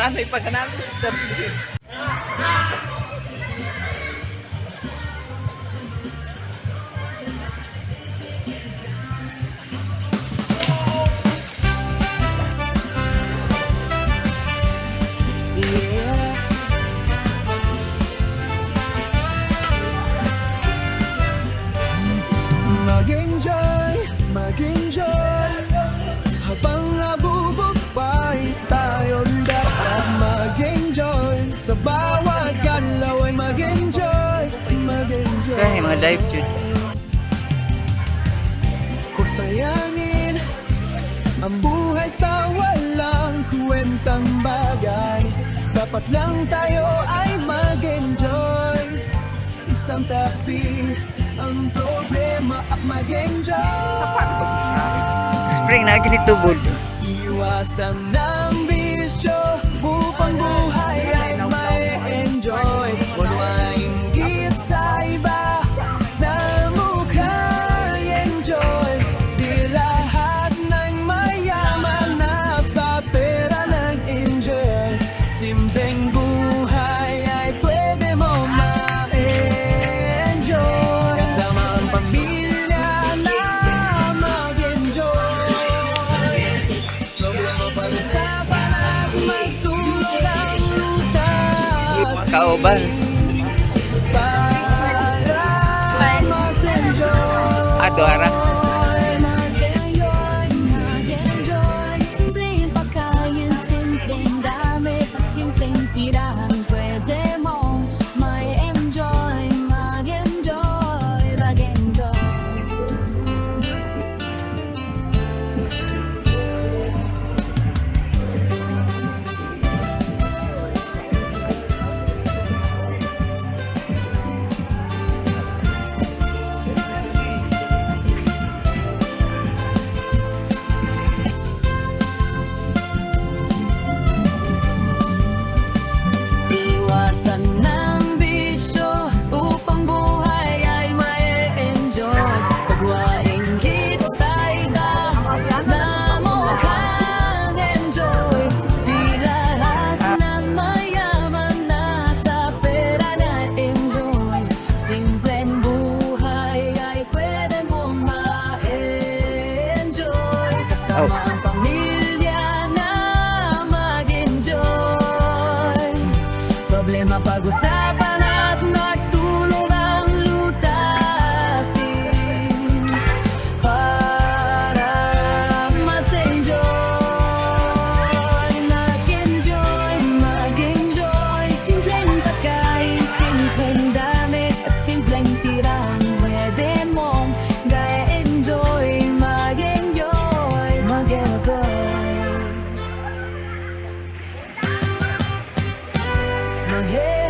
ano ipaghanap. Mag-enjoy, mag-enjoy habang nabubugbay tayo, dapat mag-enjoy sa bawat galaw ay mag-enjoy, mag-enjoy. Kaya mga live yun. Kung sayangin ang buhay sa walang kwentang bagay, dapat lang tayo ay mag-enjoy. Isang tabi ang problema at mag-enjoy. Spring na ginitubod. Iwasan ng bisyo upang buhay ay may enjoy. Huwag mainggit sa iba na mukhang enjoy. Di lahat ng mayaman na sa pera nag-enjoy. Simpleng buhay ay pwede mo ma-enjoy. Kasama ang pamilya na mag-enjoy. Problema pag-usapan at magtulog ang lutas. Kauban. Para mas enjoy. Ato ara. Mag-enjoy, mag-enjoy. Simpleng pagkain, simpleng damit at simpleng tirahan. Pwede mong may enjoy, mag-enjoy, mag-enjoy. Iwasan ng bisyo upang buhay ay ma-enjoy. Pagwainggit sa iba na mukhang enjoy. Di lahat ng mayaman na sa pera na-enjoy. Simpleng buhay ay pwede mong ma-enjoy. Kasama ang pamilya na mag-enjoy. Problema pag-usapan at magtulog ang lutasin para mas enjoy. Mag-enjoy, mag-enjoy. Simpleng pagkain, simpleng damit at simpleng tirahan. Pwede mong ga-enjoy, mag-enjoy, mag-enjoy. Mag-enjoy.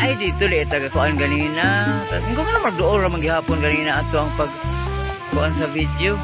Ay dito li taga kuan ganina. Ingko ka na magduol ra maghihapon ganina ato ang pag kuan sa video.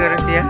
siguro siya.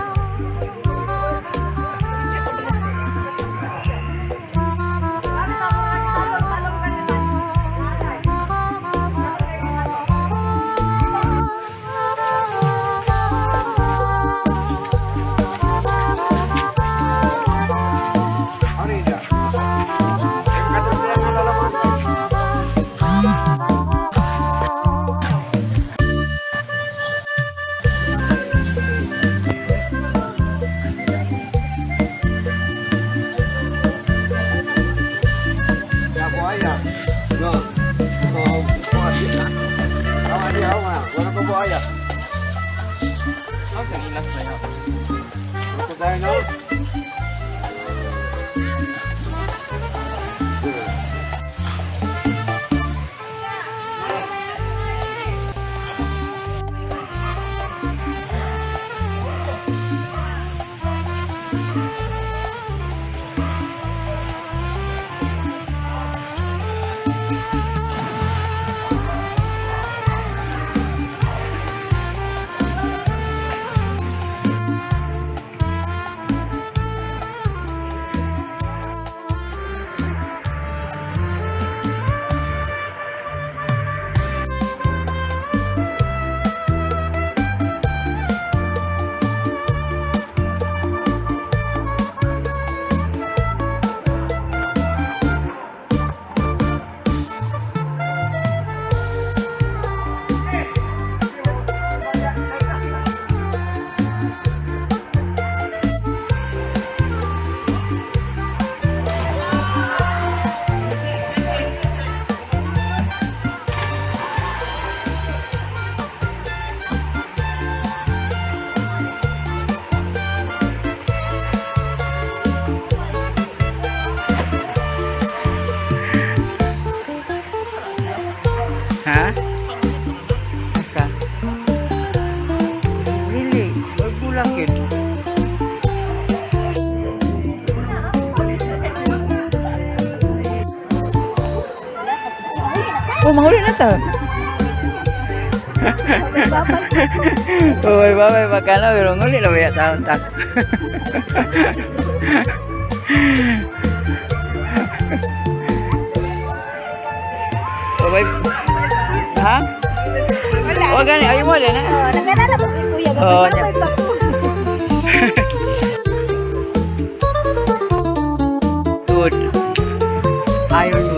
Ha? Asa? Dili, magbulak yun. Oh, mahuli na to. Uy, babay, magkano, pero nguli na ba yung taon tak? Babay. Ha? O gani, ayaw mo na. Nag-alala ko kay Kuya. Oo, Gagawin niya. pa po. Good. Ayaw mo.